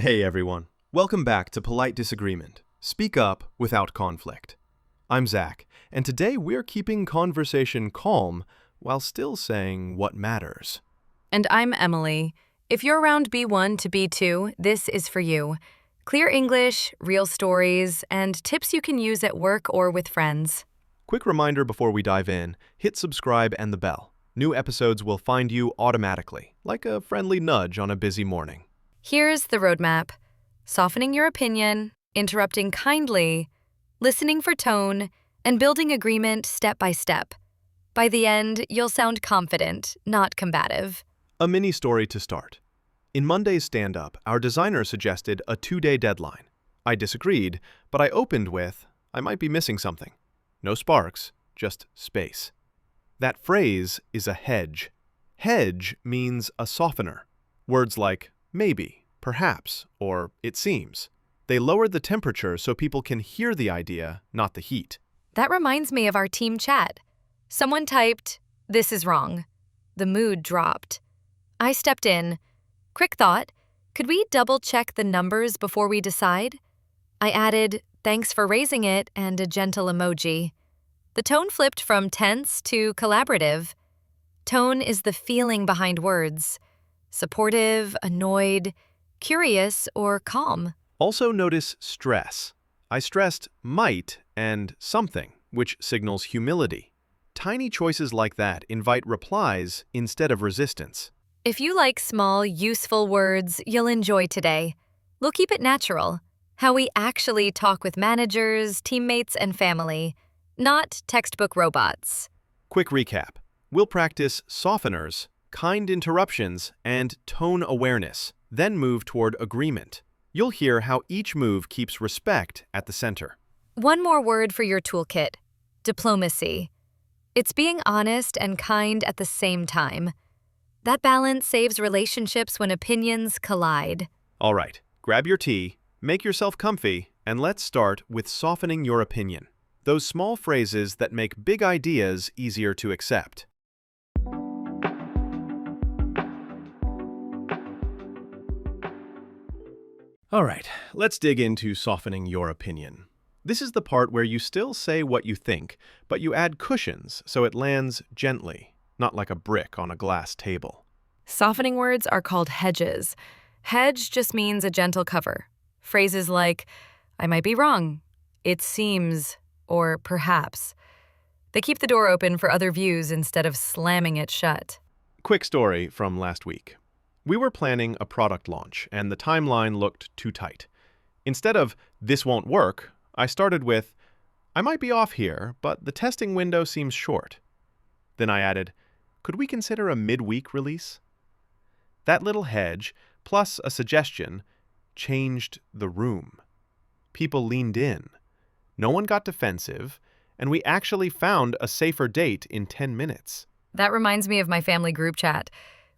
Hey everyone, welcome back to Polite Disagreement. Speak up without conflict. I'm Zach, and today we're keeping conversation calm while still saying what matters. And I'm Emily. If you're around B1 to B2, this is for you. Clear English, real stories, and tips you can use at work or with friends. Quick reminder before we dive in, hit subscribe and the bell. New episodes will find you automatically, like a friendly nudge on a busy morning. Here's the roadmap. Softening your opinion, interrupting kindly, listening for tone, and building agreement step by step. By the end, you'll sound confident, not combative. A mini story to start. In Monday's stand-up, our designer suggested a 2-day deadline. I disagreed, but I opened with, I might be missing something. No sparks, just space. That phrase is a hedge. Hedge means a softener. Words like maybe, perhaps, or it seems. They lower the temperature so people can hear the idea, not the heat. That reminds me of our team chat. Someone typed, "This is wrong." The mood dropped. I stepped in. Quick thought, could we double-check the numbers before we decide? I added, "Thanks for raising it," and a gentle emoji. The tone flipped from tense to collaborative. Tone is the feeling behind words. Supportive, annoyed, curious, or calm. Also notice stress. I stressed might and something, which signals humility. Tiny choices like that invite replies instead of resistance. If you like small, useful words, you'll enjoy today. We'll keep it natural. How we actually talk with managers, teammates, and family. Not textbook robots. Quick recap. We'll practice softeners, kind interruptions, and tone awareness, then move toward agreement. You'll hear how each move keeps respect at the center. One more word for your toolkit: diplomacy. It's being honest and kind at the same time. That balance saves relationships when opinions collide. All right, grab your tea, make yourself comfy, and let's start with softening your opinion. Those small phrases that make big ideas easier to accept. All right, let's dig into softening your opinion. This is the part where you still say what you think, but you add cushions so it lands gently, not like a brick on a glass table. Softening words are called hedges. Hedge just means a gentle cover. Phrases like, "I might be wrong," "it seems," or "perhaps." They keep the door open for other views instead of slamming it shut. Quick story from last week. We were planning a product launch, and the timeline looked too tight. Instead of, "this won't work," I started with, "I might be off here, but the testing window seems short." Then I added, "Could we consider a midweek release?" That little hedge, plus a suggestion, changed the room. People leaned in. No one got defensive, and we actually found a safer date in 10 minutes. That reminds me of my family group chat.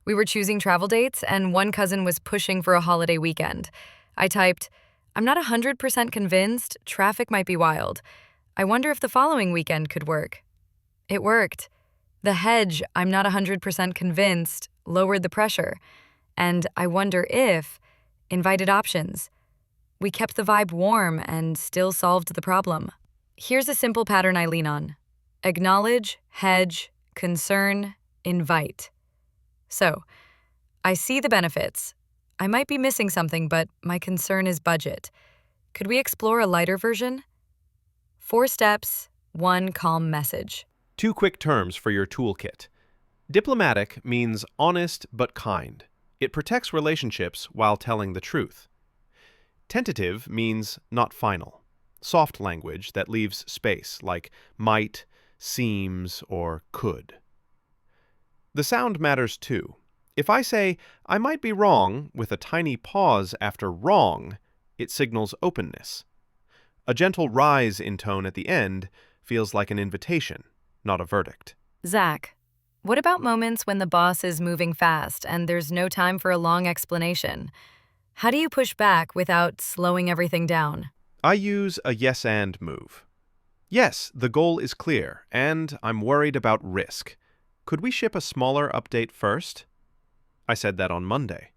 We were choosing travel dates, and one cousin was pushing for a holiday weekend. I typed, "I'm not 100% convinced. Traffic might be wild. I wonder if the following weekend could work." It worked. The hedge, "I'm not 100% convinced," lowered the pressure. And "I wonder if" invited options. We kept the vibe warm and still solved the problem. Here's a simple pattern I lean on. Acknowledge, hedge, concern, invite. So, I see the benefits. I might be missing something, but my concern is budget. Could we explore a lighter version? 4 steps, 1 calm message. 2 quick terms for your toolkit. Diplomatic means honest but kind. It protects relationships while telling the truth. Tentative means not final. Soft language that leaves space, like might, seems, or could. The sound matters too. If I say, "I might be wrong," with a tiny pause after wrong, it signals openness. A gentle rise in tone at the end feels like an invitation, not a verdict. Zach, what about moments when the boss is moving fast and there's no time for a long explanation? How do you push back without slowing everything down? I use a yes and move. Yes, the goal is clear, and I'm worried about risk. Could we ship a smaller update first? I said that on Monday.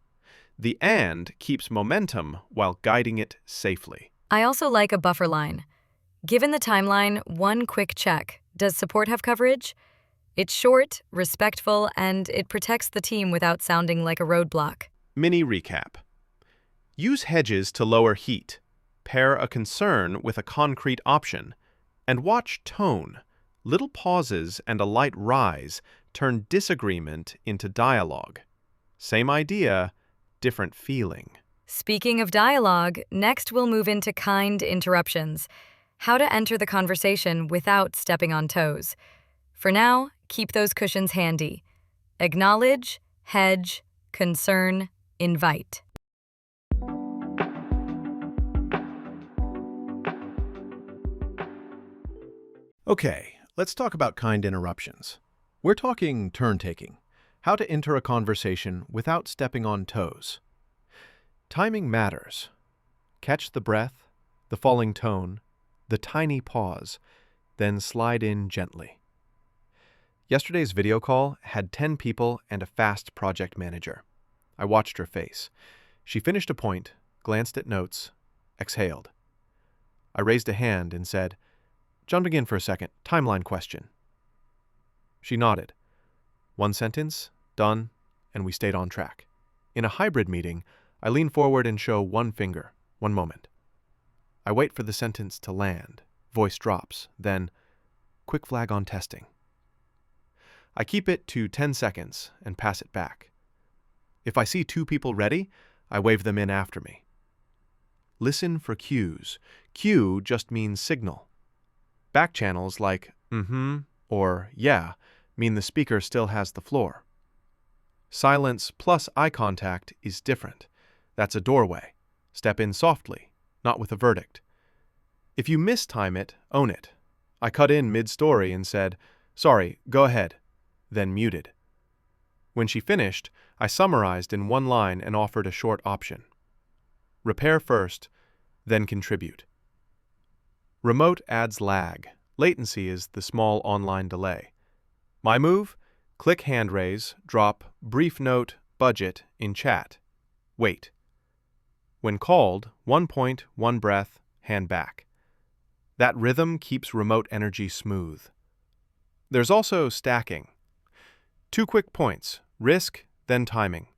The and keeps momentum while guiding it safely. I also like a buffer line. Given the timeline, one quick check. Does support have coverage? It's short, respectful, and it protects the team without sounding like a roadblock. Mini recap. Use hedges to lower heat. Pair a concern with a concrete option. And watch tone. Little pauses and a light rise turn disagreement into dialogue. Same idea, different feeling. Speaking of dialogue, next we'll move into kind interruptions. How to enter the conversation without stepping on toes. For now, keep those cushions handy. Acknowledge, hedge, concern, invite. Okay, let's talk about kind interruptions. We're talking turn-taking, how to enter a conversation without stepping on toes. Timing matters. Catch the breath, the falling tone, the tiny pause, then slide in gently. Yesterday's video call had 10 people and a fast project manager. I watched her face. She finished a point, glanced at notes, exhaled. I raised a hand and said, "Jump again for a second. Timeline question." She nodded. One sentence, done, and we stayed on track. In a hybrid meeting, I lean forward and show one finger, one moment. I wait for the sentence to land. Voice drops, then, quick flag on testing. I keep it to 10 seconds and pass it back. If I see 2 people ready, I wave them in after me. Listen for cues. Cue just means signal. Back channels like or yeah mean the speaker still has the floor. Silence plus eye contact is different. That's a doorway. Step in softly, not with a verdict. If you mistime it, own it. I cut in mid-story and said, "Sorry, go ahead," then muted. When she finished, I summarized in one line and offered a short option. Repair first, then contribute. Remote adds lag. Latency is the small online delay. My move? Click hand raise, drop brief note, budget in chat. Wait. When called, 1 point, 1 breath, hand back. That rhythm keeps remote energy smooth. There's also stacking. 2 quick points, risk, then timing.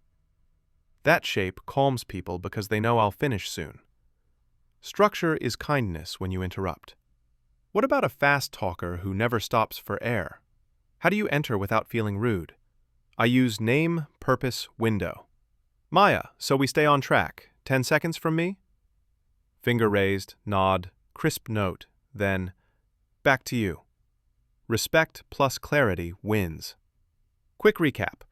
That shape calms people because they know I'll finish soon. Structure is kindness when you interrupt. What about a fast talker who never stops for air? How do you enter without feeling rude? I use name, purpose, window. Maya, so we stay on track. 10 seconds from me? Finger raised, nod, crisp note, then, back to you. Respect plus clarity wins. Quick recap.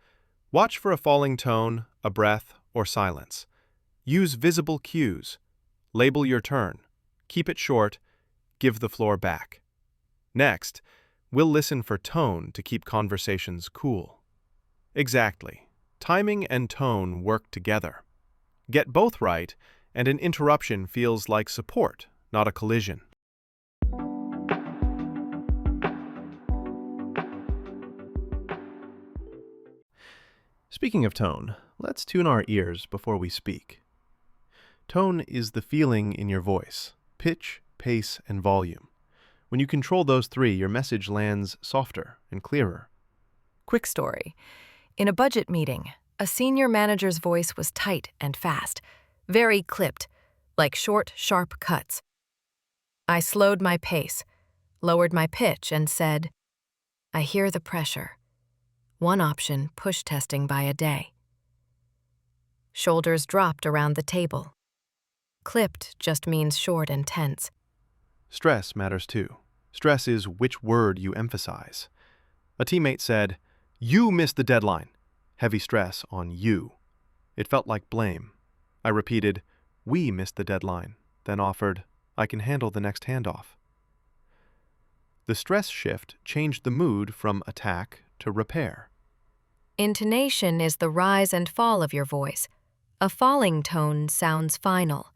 Watch for a falling tone, a breath, or silence. Use visible cues. Label your turn. Keep it short. Give the floor back. Next, we'll listen for tone to keep conversations cool. Exactly. Timing and tone work together. Get both right, and an interruption feels like support, not a collision. Speaking of tone, let's tune our ears before we speak. Tone is the feeling in your voice, pitch, pace, and volume. When you control those 3, your message lands softer and clearer. Quick story. In a budget meeting, a senior manager's voice was tight and fast, very clipped, like short, sharp cuts. I slowed my pace, lowered my pitch, and said, "I hear the pressure. One option, push testing by a day." Shoulders dropped around the table. Clipped just means short and tense. Stress matters too. Stress is which word you emphasize. A teammate said, "You missed the deadline." Heavy stress on you. It felt like blame. I repeated, "We missed the deadline," then offered, "I can handle the next handoff." The stress shift changed the mood from attack to repair. Intonation is the rise and fall of your voice. A falling tone sounds final.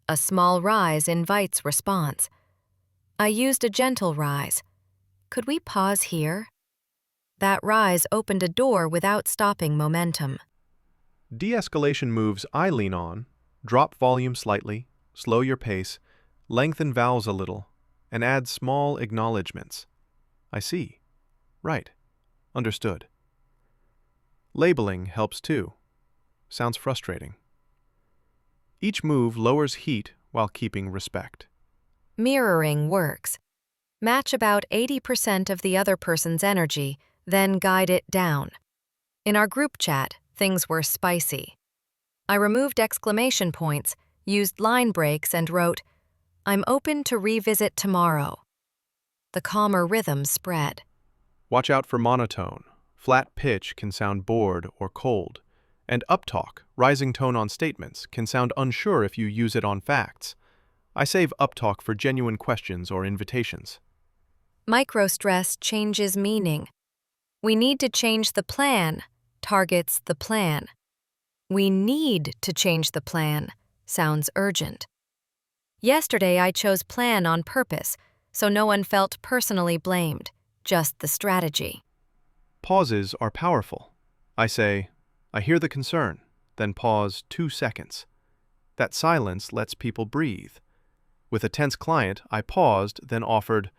A small rise invites response. I used a gentle rise. Could we pause here? That rise opened a door without stopping momentum. De-escalation moves I lean on: drop volume slightly, slow your pace, lengthen vowels a little, and add small acknowledgments. I see. Right. Understood. Labeling helps too. Sounds frustrating. Each move lowers heat while keeping respect. Mirroring works. Match about 80% of the other person's energy, then guide it down. In our group chat, things were spicy. I removed exclamation points, used line breaks, and wrote, "I'm open to revisit tomorrow." The calmer rhythm spread. Watch out for monotone. Flat pitch can sound bored or cold. And uptalk, rising tone on statements, can sound unsure if you use it on facts. I save uptalk for genuine questions or invitations. Microstress changes meaning. We need to change the plan targets the plan. We need to change the plan sounds urgent. Yesterday I chose plan on purpose, so no one felt personally blamed, just the strategy. Pauses are powerful. I say, I hear the concern, then pause 2 seconds. That silence lets people breathe. With a tense client, I paused, then offered,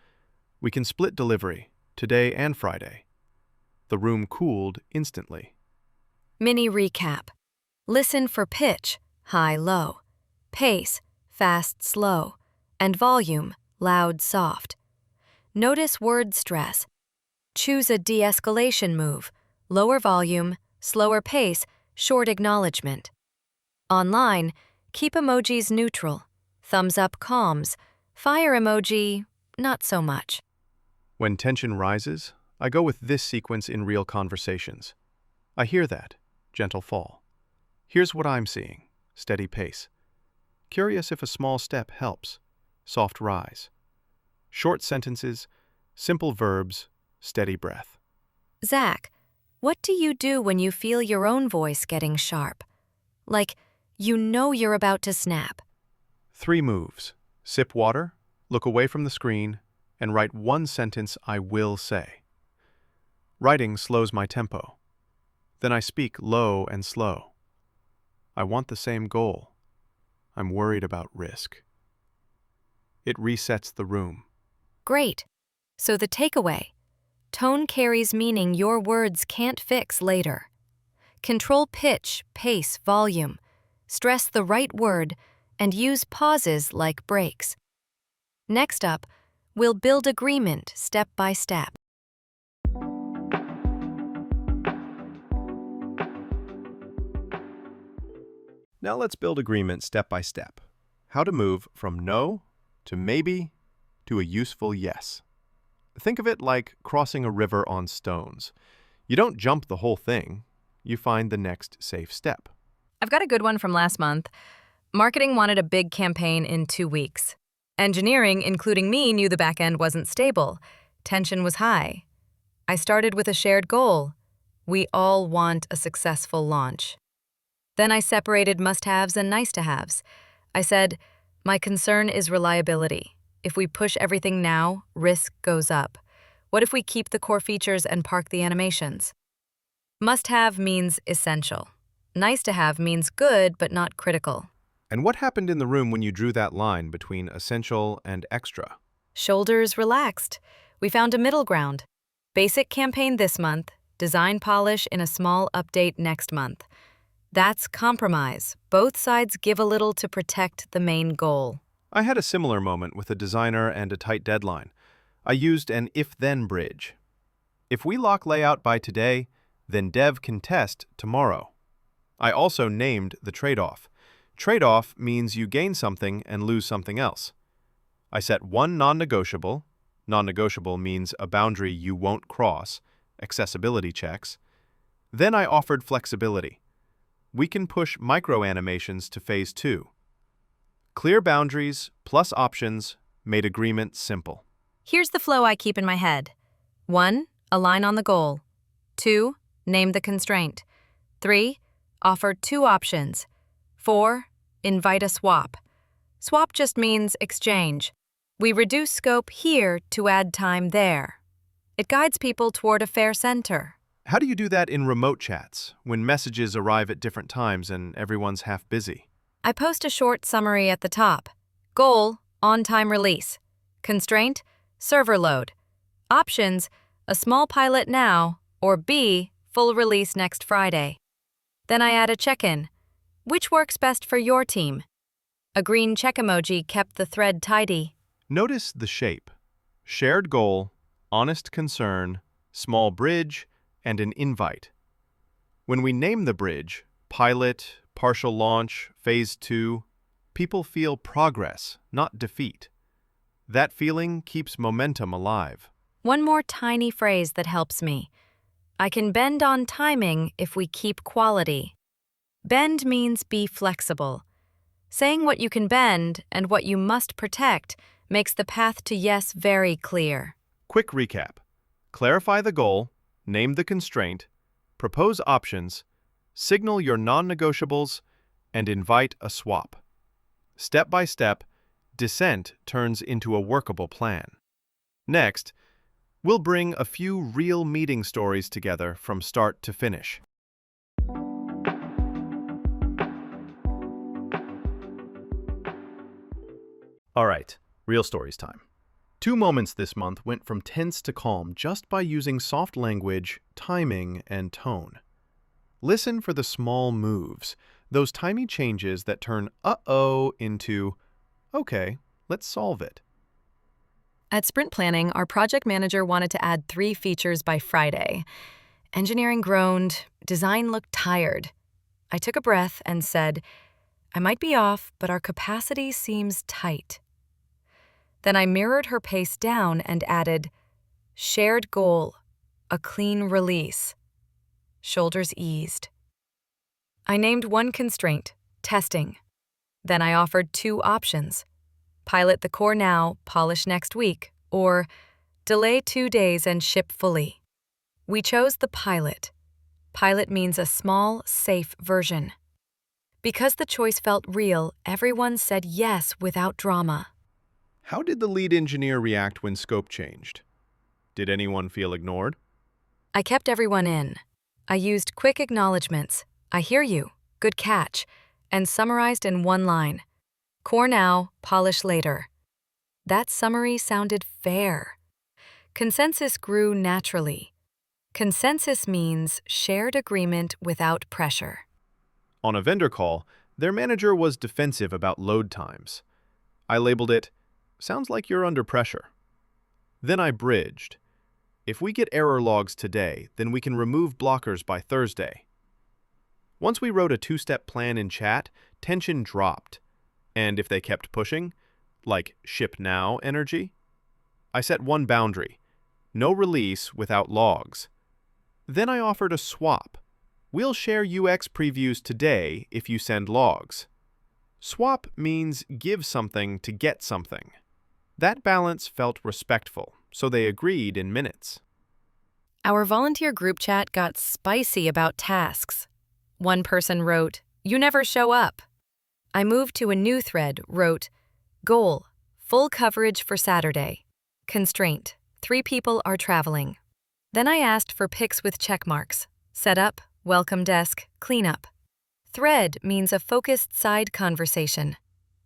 "We can split delivery, today and Friday." The room cooled instantly. Mini recap. Listen for pitch, high-low, pace, fast-slow, and volume, loud-soft. Notice word stress. Choose a de-escalation move, lower volume, slower pace, short acknowledgement. Online, keep emojis neutral. Thumbs up calms. Fire emoji, not so much. When tension rises, I go with this sequence in real conversations. I hear that, gentle fall. Here's what I'm seeing, steady pace. Curious if a small step helps, soft rise. Short sentences, simple verbs, steady breath. Zach, what do you do when you feel your own voice getting sharp? Like, you know you're about to snap. 3 moves. Sip water, look away from the screen, and write 1 sentence I will say. Writing slows my tempo. Then I speak low and slow. I want the same goal. I'm worried about risk. It resets the room. Great. So the takeaway. Tone carries meaning your words can't fix later. Control pitch, pace, volume. Stress the right word, and use pauses like breaks. Next up, we'll build agreement step by step. Now let's build agreement step by step. How to move from no to maybe to a useful yes. Think of it like crossing a river on stones. You don't jump the whole thing. You find the next safe step. I've got a good one from last month. Marketing wanted a big campaign in 2 weeks. Engineering, including me, knew the back end wasn't stable. Tension was high. I started with a shared goal. We all want a successful launch. Then I separated must-haves and nice-to-haves. I said, my concern is reliability. If we push everything now, risk goes up. What if we keep the core features and park the animations? Must-have means essential. Nice-to-have means good but not critical. And what happened in the room when you drew that line between essential and extra? Shoulders relaxed. We found a middle ground. Basic campaign this month, design polish in a small update next month. That's compromise. Both sides give a little to protect the main goal. I had a similar moment with a designer and a tight deadline. I used an if-then bridge. If we lock layout by today, then dev can test tomorrow. I also named the trade-off. Trade-off means you gain something and lose something else. I set 1 non-negotiable. Non-negotiable means a boundary you won't cross, accessibility checks. Then I offered flexibility. We can push micro-animations to phase 2. Clear boundaries plus options made agreement simple. Here's the flow I keep in my head. 1. Align on the goal. 2. Name the constraint. 3. Offer 2 options. 4. Invite a swap. Swap just means exchange. We reduce scope here to add time there. It guides people toward a fair center. How do you do that in remote chats, when messages arrive at different times and everyone's half busy? I post a short summary at the top. Goal, on-time release. Constraint, server load. Options, a small pilot now, or B, full release next Friday. Then I add a check-in. Which works best for your team? A green check emoji kept the thread tidy. Notice the shape. Shared goal, honest concern, small bridge, and an invite. When we name the bridge, pilot, partial launch, phase 2, people feel progress, not defeat. That feeling keeps momentum alive. One more tiny phrase that helps me. I can bend on timing if we keep quality. Bend means be flexible. Saying what you can bend and what you must protect makes the path to yes very clear. Quick recap. Clarify the goal, name the constraint, propose options, signal your non-negotiables, and invite a swap. Step by step, dissent turns into a workable plan. Next, we'll bring a few real meeting stories together from start to finish. All right, real stories time. 2 moments this month went from tense to calm just by using soft language, timing, and tone. Listen for the small moves, those tiny changes that turn uh-oh into, okay, let's solve it. At sprint planning, our project manager wanted to add 3 features by Friday. Engineering groaned, design looked tired. I took a breath and said, I might be off, but our capacity seems tight. Then I mirrored her pace down and added, shared goal, a clean release. Shoulders eased. I named one constraint, testing. Then I offered 2 options. Pilot the core now, polish next week, or delay 2 days and ship fully. We chose the pilot. Pilot means a small, safe version. Because the choice felt real, everyone said yes without drama. How did the lead engineer react when scope changed? Did anyone feel ignored? I kept everyone in. I used quick acknowledgments, I hear you, good catch, and summarized in 1 line. Core now, polish later. That summary sounded fair. Consensus grew naturally. Consensus means shared agreement without pressure. On a vendor call, their manager was defensive about load times. I labeled it, sounds like you're under pressure. Then I bridged. If we get error logs today, then we can remove blockers by Thursday. Once we wrote a 2-step plan in chat, tension dropped. And if they kept pushing, like ship now energy, I set one boundary, no release without logs. Then I offered a swap. We'll share UX previews today if you send logs. Swap means give something to get something. That balance felt respectful, so they agreed in minutes. Our volunteer group chat got spicy about tasks. One person wrote, "You never show up." I moved to a new thread, wrote, "Goal, full coverage for Saturday. Constraint, 3 people are traveling." Then I asked for pics with check marks. Setup, welcome desk, cleanup. Thread means a focused side conversation.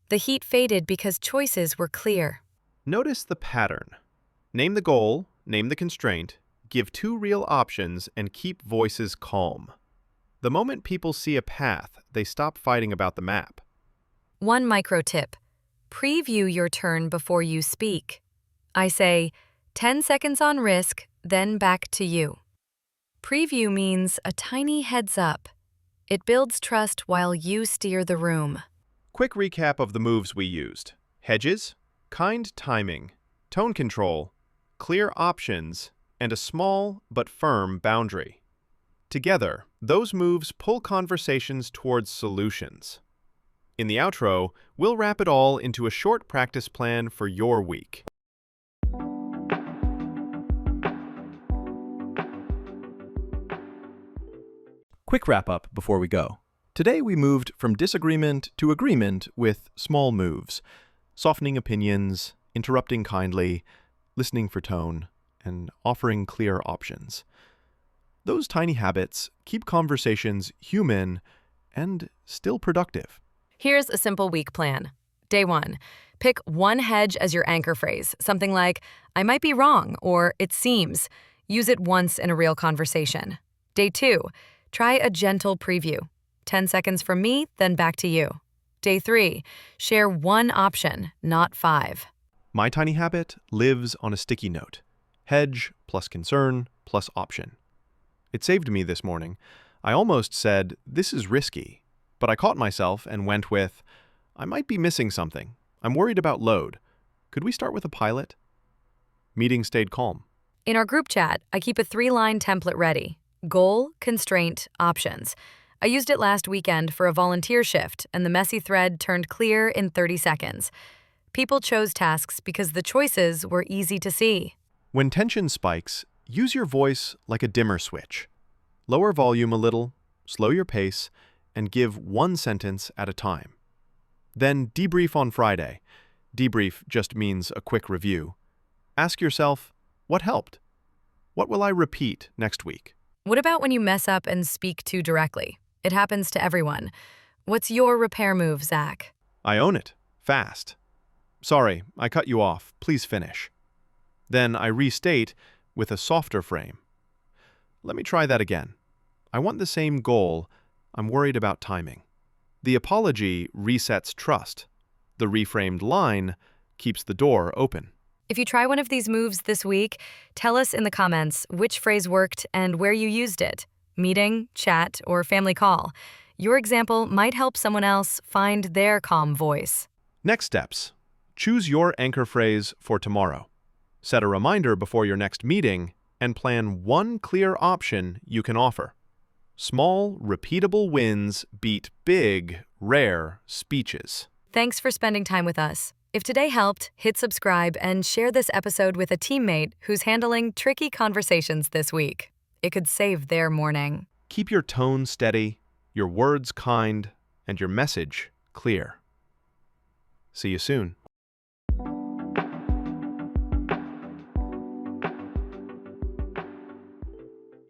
The heat faded because choices were clear. Notice the pattern. Name the goal, name the constraint, give 2 real options, and keep voices calm. The moment people see a path, they stop fighting about the map. One micro tip, preview your turn before you speak. I say, 10 seconds on risk, then back to you. Preview means a tiny heads up. It builds trust while you steer the room. Quick recap of the moves we used. Hedges, kind timing, tone control, clear options, and a small but firm boundary. Together, those moves pull conversations towards solutions. In the outro, we'll wrap it all into a short practice plan for your week. Quick wrap-up before we go. Today we moved from disagreement to agreement with small moves, softening opinions, interrupting kindly, listening for tone, and offering clear options. Those tiny habits keep conversations human and still productive. Here's a simple week plan. Day 1. Pick one hedge as your anchor phrase, something like, I might be wrong, or it seems. Use it once in a real conversation. Day 2. Try a gentle preview. 10 seconds from me, then back to you. Day 3. Share one option, not 5. My tiny habit lives on a sticky note. Hedge plus concern plus option. It saved me this morning. I almost said, this is risky, but I caught myself and went with, I might be missing something. I'm worried about load. Could we start with a pilot? Meeting stayed calm. In our group chat, I keep a 3-line template ready. Goal, constraint, options. I used it last weekend for a volunteer shift, and the messy thread turned clear in 30 seconds. People chose tasks because the choices were easy to see. When tension spikes, use your voice like a dimmer switch. Lower volume a little, slow your pace, and give one sentence at a time. Then debrief on Friday. Debrief just means a quick review. Ask yourself, what helped? What will I repeat next week? What about when you mess up and speak too directly? It happens to everyone. What's your repair move, Zach? I own it. Fast. Sorry, I cut you off. Please finish. Then I restate with a softer frame. Let me try that again. I want the same goal. I'm worried about timing. The apology resets trust. The reframed line keeps the door open. If you try one of these moves this week, tell us in the comments which phrase worked and where you used it. Meeting, chat, or family call. Your example might help someone else find their calm voice. Next steps. Choose your anchor phrase for tomorrow. Set a reminder before your next meeting and plan one clear option you can offer. Small, repeatable wins beat big, rare speeches. Thanks for spending time with us. If today helped, hit subscribe and share this episode with a teammate who's handling tricky conversations this week. It could save their morning. Keep your tone steady, your words kind, and your message clear. See you soon.